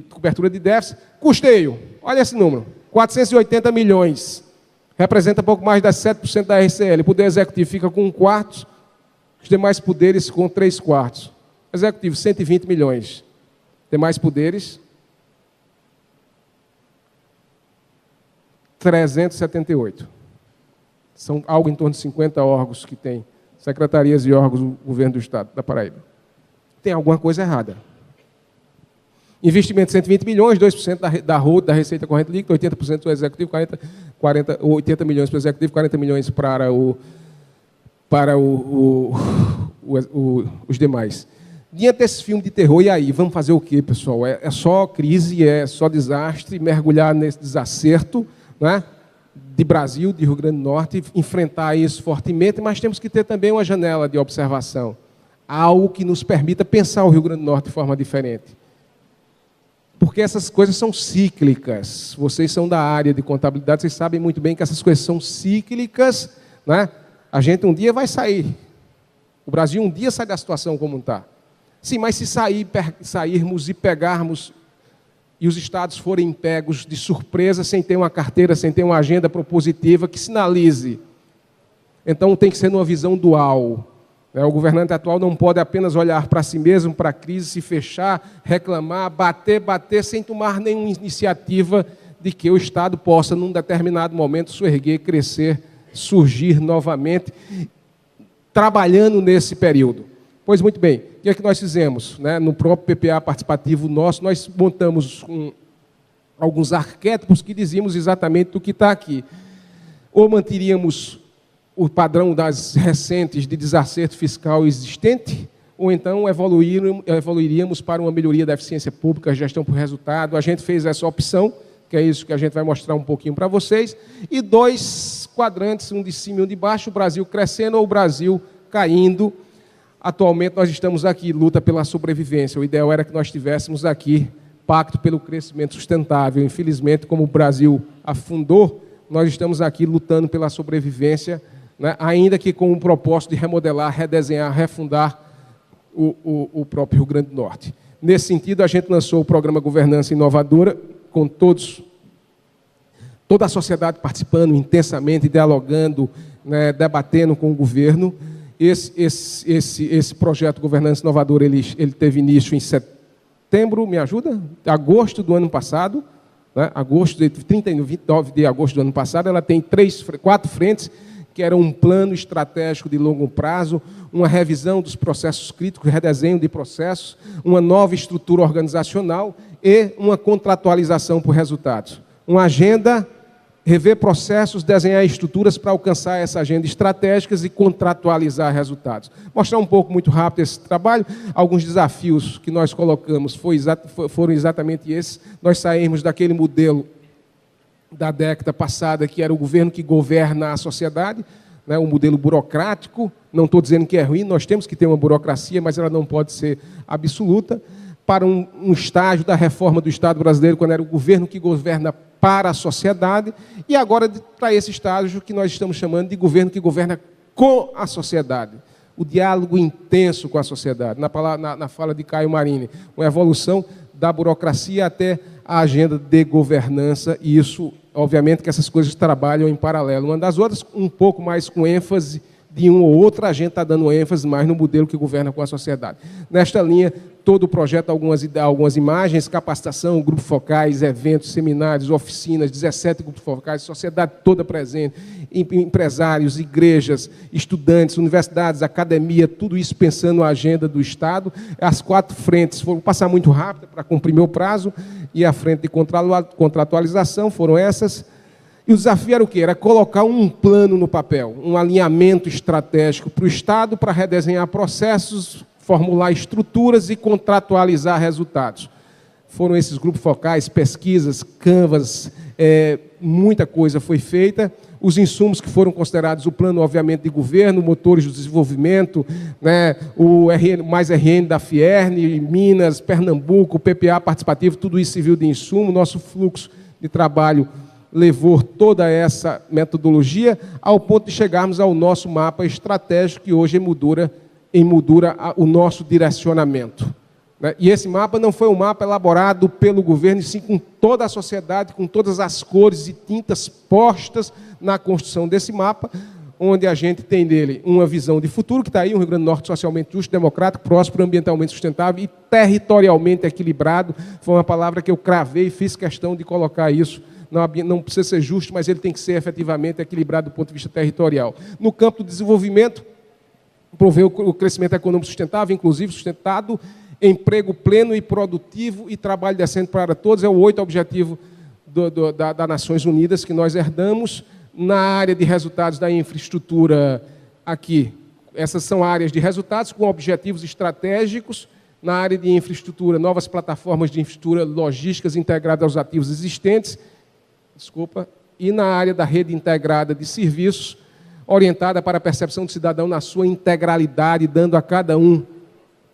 [SPEAKER 3] cobertura de déficit. Custeio, olha esse número, 480 milhões, representa pouco mais de 7% da RCL. O Poder Executivo fica com 1/4, os demais poderes com 3/4. Executivo, 120 milhões. Demais poderes, 378. São algo em torno de 50 órgãos que têm secretarias e órgãos do governo do Estado da Paraíba. Tem alguma coisa errada. Investimento de 120 milhões, 2% da receita corrente líquida, 80% do executivo, 80 milhões para o executivo, 40 milhões para os demais. Diante desse filme de terror, e aí? Vamos fazer o quê, pessoal? É só crise, é só desastre, mergulhar nesse desacerto, né, de Brasil, de Rio Grande do Norte, enfrentar isso fortemente, mas temos que ter também uma janela de observação, algo que nos permita pensar o Rio Grande do Norte de forma diferente. Porque essas coisas são cíclicas. Vocês são da área de contabilidade, vocês sabem muito bem que essas coisas são cíclicas, né? A gente um dia vai sair. O Brasil um dia sai da situação como está. Sim, mas se sairmos e pegarmos, e os estados forem pegos de surpresa, sem ter uma carteira, sem ter uma agenda propositiva que sinalize. Então tem que ser numa visão dual. O governante atual não pode apenas olhar para si mesmo, para a crise, se fechar, reclamar, bater, sem tomar nenhuma iniciativa de que o Estado possa, num determinado momento, surgir, crescer, surgir novamente, trabalhando nesse período. Pois muito bem, o que é que nós fizemos? No próprio PPA participativo nosso, nós montamos alguns arquétipos que dizíamos exatamente o que está aqui. Ou manteríamos o padrão das recentes de desacerto fiscal existente, ou então evoluiríamos para uma melhoria da eficiência pública, gestão por resultado. A gente fez essa opção, que é isso que a gente vai mostrar um pouquinho para vocês, e 2 quadrantes, um de cima e um de baixo, o Brasil crescendo ou o Brasil caindo. Atualmente nós estamos aqui, luta pela sobrevivência. O ideal era que nós tivéssemos aqui pacto pelo crescimento sustentável. Infelizmente, como o Brasil afundou, nós estamos aqui lutando pela sobrevivência, né, ainda que com o propósito de remodelar, redesenhar, refundar o próprio Rio Grande do Norte. Nesse sentido, a gente lançou o programa Governança Inovadora, com toda a sociedade participando intensamente, dialogando, né, debatendo com o governo. Esse projeto Governança Inovadora, ele teve início em setembro, me ajuda? Agosto do ano passado, né, 29 de agosto do ano passado. Ela tem 4 frentes, que era um plano estratégico de longo prazo, uma revisão dos processos críticos, redesenho de processos, uma nova estrutura organizacional e uma contratualização por resultados. Uma agenda, rever processos, desenhar estruturas para alcançar essa agenda estratégicas e contratualizar resultados. Mostrar um pouco, muito rápido, esse trabalho. Alguns desafios que nós colocamos foram exatamente esses. Nós saímos daquele modelo da década passada, que era o governo que governa a sociedade, né, um modelo burocrático. Não estou dizendo que é ruim, nós temos que ter uma burocracia, mas ela não pode ser absoluta, para um estágio da reforma do Estado brasileiro, quando era o governo que governa para a sociedade, e agora para esse estágio que nós estamos chamando de governo que governa com a sociedade. O diálogo intenso com a sociedade. Na fala de Caio Marini, uma evolução da burocracia até a agenda de governança, e isso, obviamente, que essas coisas trabalham em paralelo uma das outras, um pouco mais com ênfase de um ou outro, a gente está dando ênfase mais no modelo que governa com a sociedade. Nesta linha, todo o projeto, algumas imagens, capacitação, grupos focais, eventos, seminários, oficinas, 17 grupos focais, sociedade toda presente, empresários, igrejas, estudantes, universidades, academia, tudo isso pensando a agenda do Estado. As 4 frentes foram passar muito rápido para cumprir meu prazo, e a frente de contratualização foram essas. E o desafio era o quê? Era colocar um plano no papel, um alinhamento estratégico para o Estado, para redesenhar processos, formular estruturas e contratualizar resultados. Foram esses grupos focais, pesquisas, canvas, muita coisa foi feita. Os insumos que foram considerados, o plano, obviamente, de governo, motores do desenvolvimento, né, o mais RN da Fierne, Minas, Pernambuco, o PPA participativo, tudo isso serviu de insumo. Nosso fluxo de trabalho levou toda essa metodologia ao ponto de chegarmos ao nosso mapa estratégico, que hoje emoldura o nosso direcionamento. E esse mapa não foi um mapa elaborado pelo governo, e sim com toda a sociedade, com todas as cores e tintas postas na construção desse mapa, onde a gente tem nele uma visão de futuro, que está aí, um Rio Grande do Norte socialmente justo, democrático, próspero, ambientalmente sustentável e territorialmente equilibrado. Foi uma palavra que eu cravei e fiz questão de colocar isso. Não precisa ser justo, mas ele tem que ser efetivamente equilibrado do ponto de vista territorial. No campo do desenvolvimento, promover o crescimento econômico sustentável, inclusive sustentado, emprego pleno e produtivo e trabalho decente para todos. É o 8º objetivo das Nações Unidas que nós herdamos. Na área de resultados da infraestrutura aqui, essas são áreas de resultados com objetivos estratégicos. Na área de infraestrutura, novas plataformas de infraestrutura logísticas integradas aos ativos existentes. E na área da rede integrada de serviços, orientada para a percepção do cidadão na sua integralidade, dando a cada um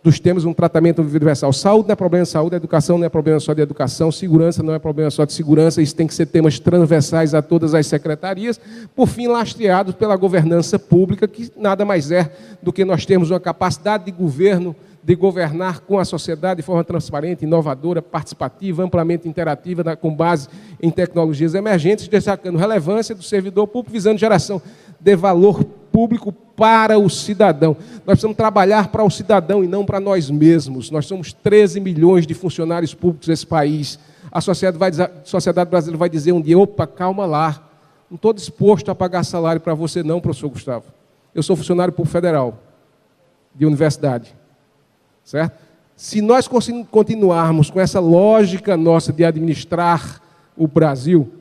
[SPEAKER 3] dos temas um tratamento universal. Saúde não é problema de saúde, educação não é problema só de educação, segurança não é problema só de segurança, isso tem que ser temas transversais a todas as secretarias, por fim, lastreados pela governança pública, que nada mais é do que nós termos uma capacidade de governo, de governar com a sociedade de forma transparente, inovadora, participativa, amplamente interativa, com base em tecnologias emergentes, destacando relevância do servidor público, visando geração de valor público para o cidadão. Nós precisamos trabalhar para o cidadão e não para nós mesmos. Nós somos 13 milhões de funcionários públicos nesse país. A sociedade brasileira vai dizer um dia, opa, calma lá, não estou disposto a pagar salário para você não, professor Gustavo. Eu sou funcionário público federal, de universidade. Certo? Se nós continuarmos com essa lógica nossa de administrar o Brasil,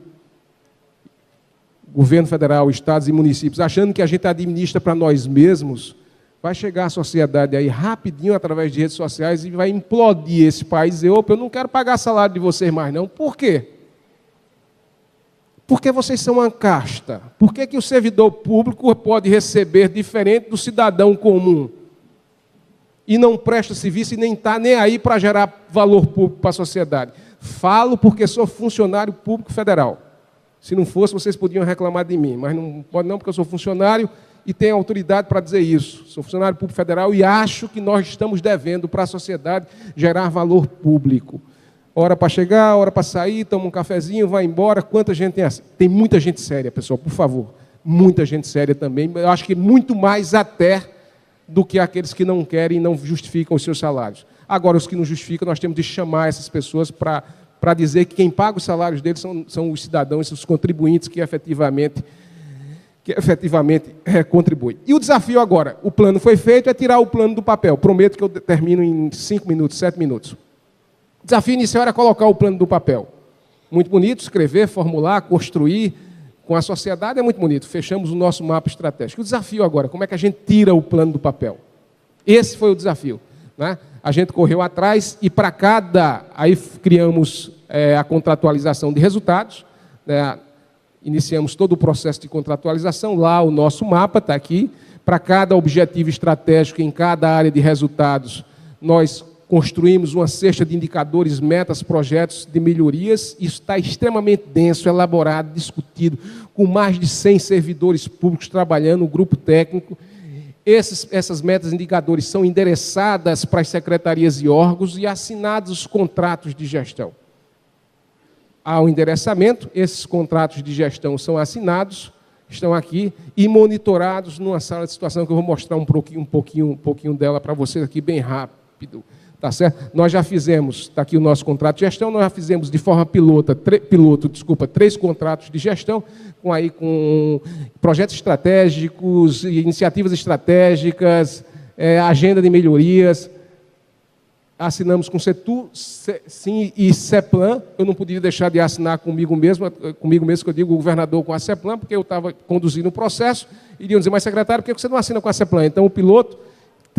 [SPEAKER 3] governo federal, estados e municípios, achando que a gente administra para nós mesmos, vai chegar a sociedade aí rapidinho através de redes sociais e vai implodir esse país e dizer, opa, eu não quero pagar salário de vocês mais não. Por quê? Porque vocês são uma casta. Por que o servidor público pode receber diferente do cidadão comum? E não presta serviço e nem está nem aí para gerar valor público para a sociedade. Falo porque sou funcionário público federal. Se não fosse, vocês podiam reclamar de mim, mas não pode não, porque eu sou funcionário e tenho autoridade para dizer isso. Sou funcionário público federal e acho que nós estamos devendo para a sociedade gerar valor público. Hora para chegar, hora para sair, toma um cafezinho, vai embora. Quanta gente tem assim? Tem muita gente séria, pessoal, por favor. Muita gente séria também. Eu acho que muito mais até do que aqueles que não querem e não justificam os seus salários. Agora, os que não justificam, nós temos de chamar essas pessoas para dizer que quem paga os salários deles são os cidadãos, os contribuintes que efetivamente contribuem. E o desafio agora, o plano foi feito, é tirar o plano do papel. Prometo que eu termino em 5 minutos, 7 minutos. O desafio inicial era colocar o plano do papel. Muito bonito, escrever, formular, construir com a sociedade, é muito bonito. Fechamos o nosso mapa estratégico. O desafio agora, como é que a gente tira o plano do papel? Esse foi o desafio, né? A gente correu atrás e para cada... Aí criamos a contratualização de resultados, né? Iniciamos todo o processo de contratualização. Lá o nosso mapa está aqui. Para cada objetivo estratégico em cada área de resultados, nós construímos uma cesta de indicadores, metas, projetos de melhorias. Isso está extremamente denso, elaborado, discutido, com mais de 100 servidores públicos trabalhando, um grupo técnico. Essas metas e indicadores são endereçadas para as secretarias e órgãos e assinados os contratos de gestão. Há um endereçamento, esses contratos de gestão são assinados, estão aqui, e monitorados numa sala de situação que eu vou mostrar um pouquinho dela para vocês aqui bem rápido. Tá certo? Nós já fizemos, está aqui o nosso contrato de gestão, nós já fizemos de forma piloto 3 contratos de gestão, com projetos estratégicos, iniciativas estratégicas, agenda de melhorias. Assinamos com CETU, SIM e CEPLAN. Eu não podia deixar de assinar comigo mesmo que eu digo o governador com a CEPLAN, porque eu estava conduzindo o processo, e iriam dizer, mas secretário, por que você não assina com a CEPLAN? Então o piloto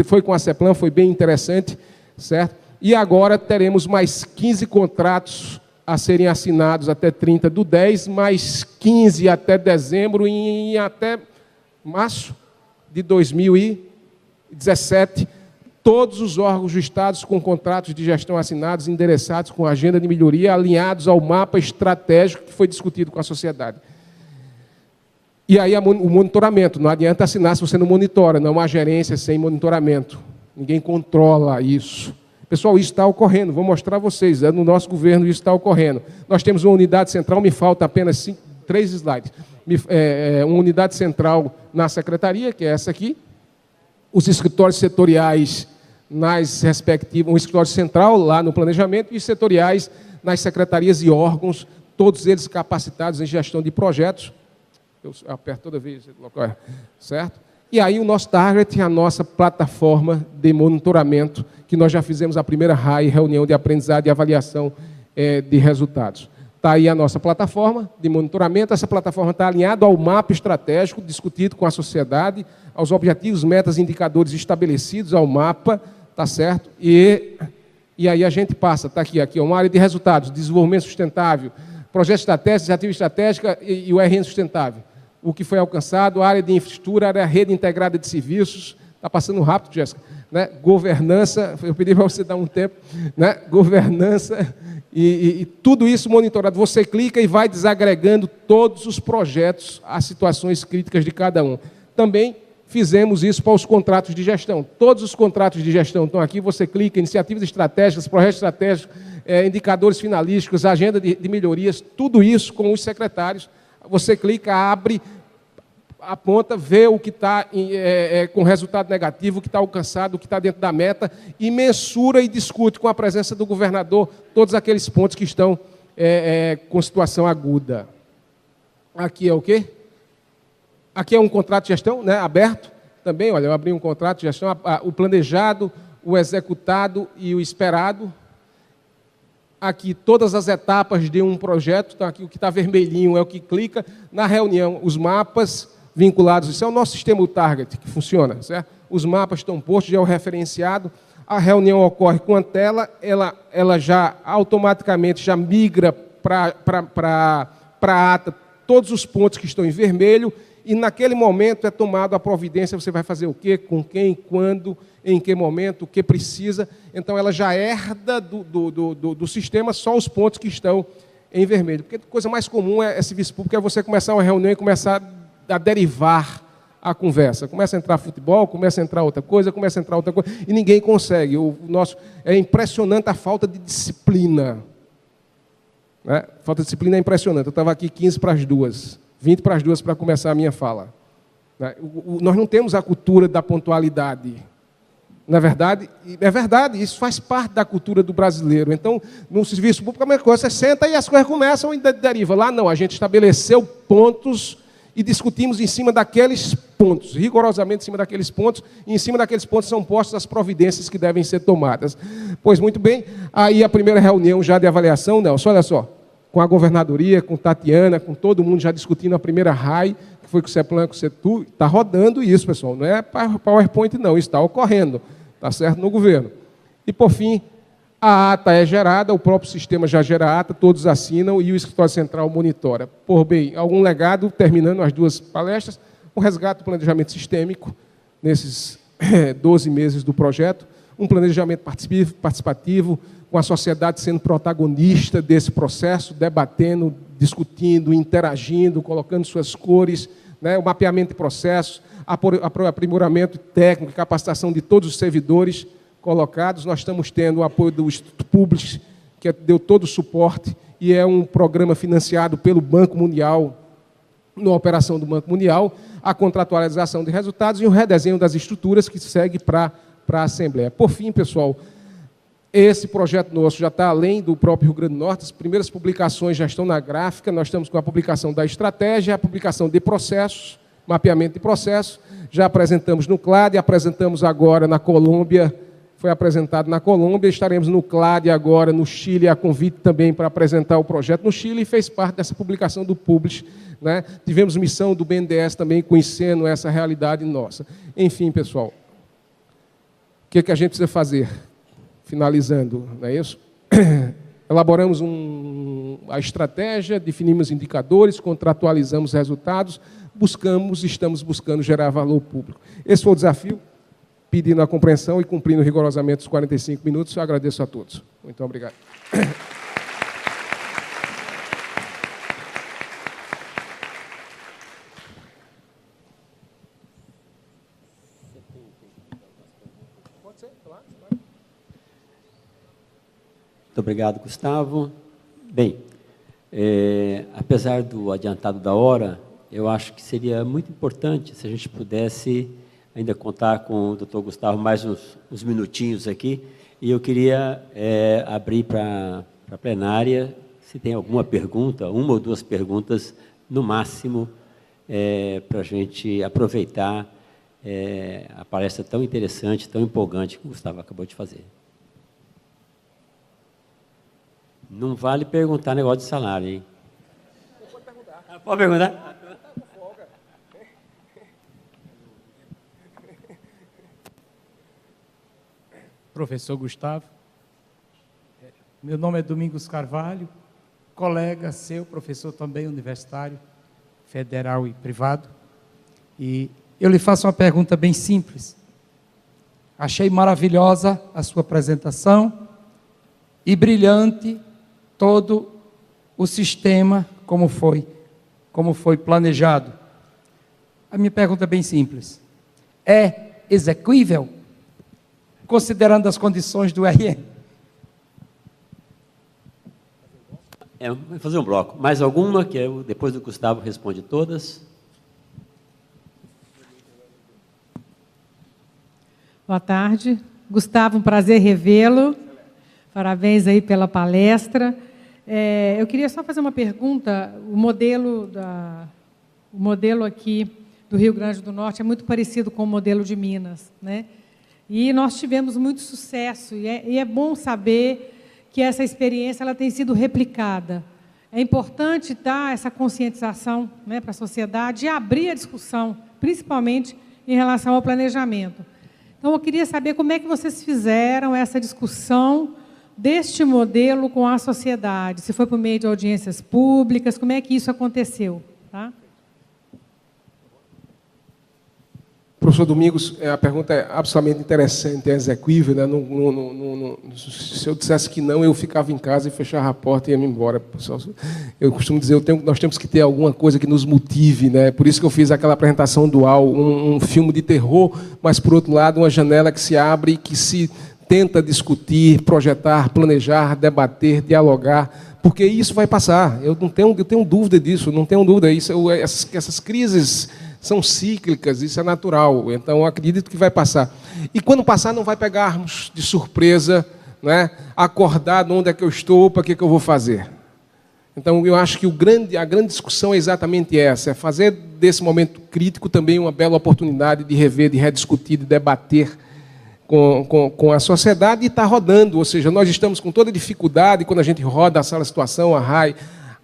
[SPEAKER 3] foi com a CEPLAN, foi bem interessante, certo? E agora teremos mais 15 contratos a serem assinados até 30/10, mais 15 até dezembro e até março de 2017, todos os órgãos do Estado com contratos de gestão assinados, endereçados com agenda de melhoria, alinhados ao mapa estratégico que foi discutido com a sociedade. E aí o monitoramento, não adianta assinar se você não monitora, não há gerência sem monitoramento. Ninguém controla isso. Pessoal, isso está ocorrendo, vou mostrar a vocês, no nosso governo isso está ocorrendo. Nós temos uma unidade central, me falta apenas 3 slides. Uma unidade central na secretaria, que é essa aqui, os escritórios setoriais nas respectivas, um escritório central lá no planejamento e setoriais nas secretarias e órgãos, todos eles capacitados em gestão de projetos. Eu aperto toda vez, certo? E aí o nosso target é a nossa plataforma de monitoramento, que nós já fizemos a primeira RAI, reunião de aprendizado e avaliação de resultados. Está aí a nossa plataforma de monitoramento. Essa plataforma está alinhada ao mapa estratégico discutido com a sociedade, aos objetivos, metas e indicadores estabelecidos ao mapa, tá certo? E aí a gente passa, está aqui, uma área de resultados, desenvolvimento sustentável, projeto estratégico, iniciativa estratégica e o RN sustentável. O que foi alcançado, a área de infraestrutura, a área rede integrada de serviços, está passando rápido, Jéssica, né? Governança, eu pedi para você dar um tempo, né? Governança e tudo isso monitorado. Você clica e vai desagregando todos os projetos, as situações críticas de cada um. Também fizemos isso para os contratos de gestão. Todos os contratos de gestão estão aqui, você clica, iniciativas estratégicas, projetos estratégicos, indicadores finalísticos, agenda de melhorias, tudo isso com os secretários. Você clica, abre, aponta, vê o que está com resultado negativo, o que está alcançado, o que está dentro da meta, e mensura e discute com a presença do governador todos aqueles pontos que estão com situação aguda. Aqui é o quê? Aqui é um contrato de gestão, né, aberto. Também, olha, eu abri um contrato de gestão, o planejado, o executado e o esperado. Aqui todas as etapas de um projeto, então aqui o que está vermelhinho é o que clica. Na reunião, os mapas vinculados, isso é o nosso sistema target que funciona, certo? Os mapas estão postos, já é o referenciado. A reunião ocorre com a tela, ela já automaticamente já migra para a ata todos os pontos que estão em vermelho, e naquele momento é tomada a providência, você vai fazer o quê, com quem, quando, em que momento, o que precisa. Então, ela já herda do sistema só os pontos que estão em vermelho. Porque a coisa mais comum é serviço público, é você começar uma reunião e começar a derivar a conversa. Começa a entrar futebol, começa a entrar outra coisa, e ninguém consegue. É impressionante a falta de disciplina. Né? Falta de disciplina é impressionante. Eu estava aqui 15 para as 2. 20 para as 2 para começar a minha fala. Nós não temos a cultura da pontualidade. Na verdade, é verdade, isso faz parte da cultura do brasileiro. Então, no serviço público, a mesma coisa, você senta e as coisas começam e derivam. Lá não, a gente estabeleceu pontos e discutimos em cima daqueles pontos, rigorosamente em cima daqueles pontos, e em cima daqueles pontos são postas as providências que devem ser tomadas. Pois muito bem, aí a primeira reunião já de avaliação, Nelson, olha só, com a governadoria, com Tatiana, com todo mundo já discutindo a primeira RAI, que foi com o CEPLAN, com o CETU, está rodando isso, pessoal, não é PowerPoint não, isso está ocorrendo, está certo, no governo. E, por fim, a ata é gerada, o próprio sistema já gera a ata, todos assinam e o escritório central monitora. Por bem, algum legado, terminando as 2 palestras, o resgate do planejamento sistêmico, nesses 12 meses do projeto, um planejamento participativo, com a sociedade sendo protagonista desse processo, debatendo, discutindo, interagindo, colocando suas cores, né, o mapeamento de processos, aprimoramento técnico, capacitação de todos os servidores colocados. Nós estamos tendo o apoio do Instituto Publix, que deu todo o suporte, e é um programa financiado pelo Banco Mundial, na operação do Banco Mundial, a contratualização de resultados e o redesenho das estruturas que segue para a Assembleia. Por fim, pessoal, esse projeto nosso já está além do próprio Rio Grande do Norte, as primeiras publicações já estão na gráfica, nós estamos com a publicação da estratégia, a publicação de processos, mapeamento de processos, já apresentamos no CLAD, apresentamos agora na Colômbia, foi apresentado na Colômbia, estaremos no CLAD agora, no Chile, a convite também para apresentar o projeto no Chile, e fez parte dessa publicação do Publix, né? Tivemos missão do BNDES também, conhecendo essa realidade nossa. Enfim, pessoal, o que a gente precisa fazer? Finalizando, não é isso? Elaboramos a estratégia, definimos indicadores, contratualizamos resultados, estamos buscando gerar valor público. Esse foi o desafio, pedindo a compreensão e cumprindo rigorosamente os 45 minutos. Eu agradeço a todos. Muito obrigado.
[SPEAKER 2] Muito obrigado, Gustavo. Bem, apesar do adiantado da hora, eu acho que seria muito importante se a gente pudesse ainda contar com o doutor Gustavo mais uns minutinhos aqui, e eu queria abrir para a plenária, se tem alguma pergunta, 1 ou 2 perguntas, no máximo, para a gente aproveitar a palestra tão interessante, tão empolgante que o Gustavo acabou de fazer. Não vale perguntar negócio de salário, hein? Pode perguntar. Pode perguntar?
[SPEAKER 4] Professor Gustavo, meu nome é Domingos Carvalho, colega seu, professor também universitário, federal e privado, e eu lhe faço uma pergunta bem simples. Achei maravilhosa a sua apresentação e brilhante todo o sistema como foi planejado. A minha pergunta é bem simples. É execuível, considerando as condições do RN?
[SPEAKER 2] Vou fazer um bloco. Mais alguma, que depois do Gustavo responde todas.
[SPEAKER 5] Boa tarde. Gustavo, um prazer revê-lo. Parabéns aí pela palestra. Eu queria só fazer uma pergunta. O modelo aqui do Rio Grande do Norte é muito parecido com o modelo de Minas, né? E nós tivemos muito sucesso, e é bom saber que essa experiência ela tem sido replicada. É importante dar essa conscientização, né, para a sociedade e abrir a discussão, principalmente em relação ao planejamento. Então, eu queria saber como é que vocês fizeram essa discussão deste modelo com a sociedade, se foi por meio de audiências públicas, como é que isso aconteceu, tá?
[SPEAKER 3] Professor Domingos, a pergunta é absolutamente interessante, é execuível, né? Se eu dissesse que não, eu ficava em casa e fechava a porta e ia me embora. Eu costumo dizer, nós temos que ter alguma coisa que nos motive, né? Por isso que eu fiz aquela apresentação dual, um filme de terror, mas, por outro lado, uma janela que se abre e que se tenta discutir, projetar, planejar, debater, dialogar, porque isso vai passar. Eu tenho dúvida disso, não tenho dúvida. Essas crises são cíclicas, isso é natural, então eu acredito que vai passar. E quando passar, não vai pegarmos de surpresa, né, acordar de onde é que eu estou, para que eu vou fazer. Então, eu acho que a grande discussão é exatamente essa, é fazer desse momento crítico também uma bela oportunidade de rever, de rediscutir, de debater com a sociedade e estar rodando, ou seja, nós estamos com toda dificuldade, quando a gente roda a sala de situação, a RAI,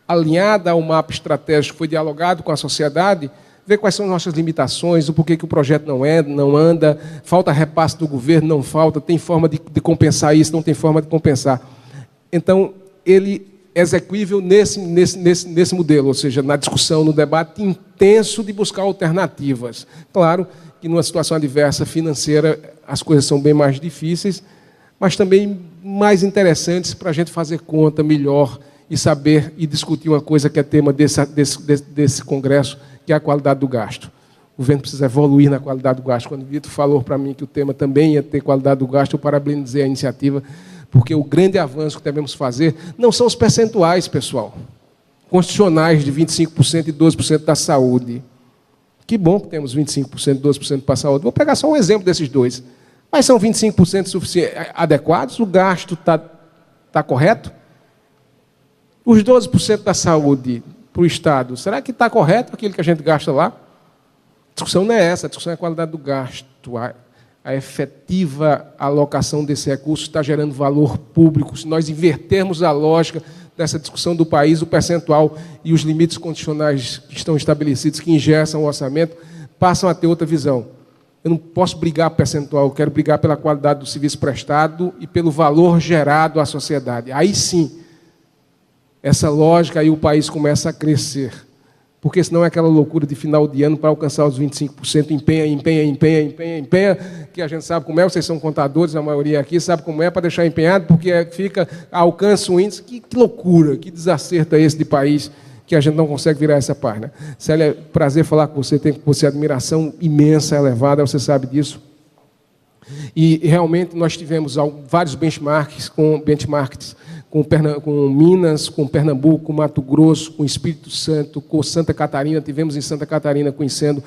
[SPEAKER 3] alinhada ao mapa estratégico, foi dialogado com a sociedade, ver quais são as nossas limitações, o porquê que o projeto não anda, falta repasse do governo, não falta, tem forma de compensar isso, não tem forma de compensar. Então, ele é execuível nesse modelo, ou seja, na discussão, no debate intenso de buscar alternativas. Claro que numa situação adversa financeira as coisas são bem mais difíceis, mas também mais interessantes para a gente fazer conta melhor e saber e discutir uma coisa que é tema desse congresso, que é a qualidade do gasto. O governo precisa evoluir na qualidade do gasto. Quando o Vitor falou para mim que o tema também ia ter qualidade do gasto, eu parabenizei a iniciativa, porque o grande avanço que devemos fazer não são os percentuais, pessoal, constitucionais de 25% e 12% da saúde. Que bom que temos 25% e 12% para a saúde. Vou pegar só um exemplo desses dois. Mas são 25% adequados? O gasto está correto? Os 12% da saúde para o Estado, será que está correto aquilo que a gente gasta lá? A discussão não é essa, a discussão é a qualidade do gasto. A efetiva alocação desse recurso está gerando valor público. Se nós invertermos a lógica dessa discussão do país, o percentual e os limites condicionais que estão estabelecidos, que engessam o orçamento, passam a ter outra visão. Eu não posso brigar por percentual, eu quero brigar pela qualidade do serviço prestado e pelo valor gerado à sociedade. Aí sim, essa lógica, aí o país começa a crescer. Porque senão é aquela loucura de final de ano para alcançar os 25%, empenha, que a gente sabe como é, vocês são contadores, a maioria aqui sabe como é, para deixar empenhado, porque alcança o índice. Que loucura, que desacerto é esse de país, que a gente não consegue virar essa página. Célia, prazer falar com você, tenho com você admiração imensa, elevada, você sabe disso. E realmente nós tivemos vários benchmarks com Minas, com Pernambuco, com Mato Grosso, com Espírito Santo, com Santa Catarina, tivemos em Santa Catarina conhecendo,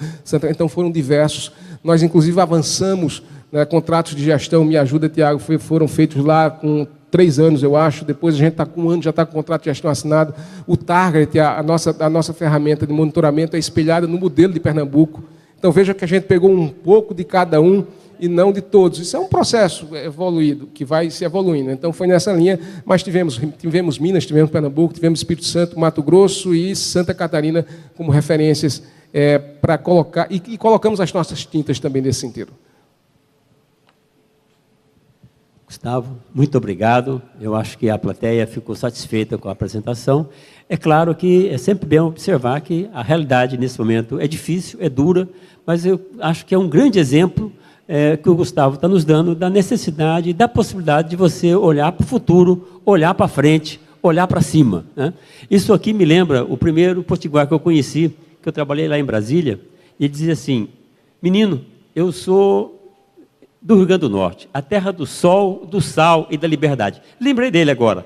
[SPEAKER 3] então foram diversos. Nós, inclusive, avançamos, né, contratos de gestão, me ajuda, Tiago, foram feitos lá com 3 anos, eu acho, depois a gente está com 1 ano, já está com o contrato de gestão assinado. O Target, a nossa ferramenta de monitoramento é espelhada no modelo de Pernambuco. Então veja que a gente pegou um pouco de cada um e não de todos. Isso é um processo evoluído, que vai se evoluindo. Então foi nessa linha, mas tivemos Minas, tivemos Pernambuco, tivemos Espírito Santo, Mato Grosso e Santa Catarina como referências para colocar, e colocamos as nossas tintas também nesse sentido.
[SPEAKER 2] Gustavo, muito obrigado. Eu acho que a plateia ficou satisfeita com a apresentação. É claro que é sempre bem observar que a realidade nesse momento é difícil, é dura, mas eu acho que é um grande exemplo que o Gustavo está nos dando da necessidade e da possibilidade de você olhar para o futuro, olhar para frente, olhar para cima, né? Isso aqui me lembra o primeiro potiguar que eu conheci, que eu trabalhei lá em Brasília, e ele dizia assim: menino, eu sou do Rio Grande do Norte, a terra do sol, do sal e da liberdade. Lembrei dele agora.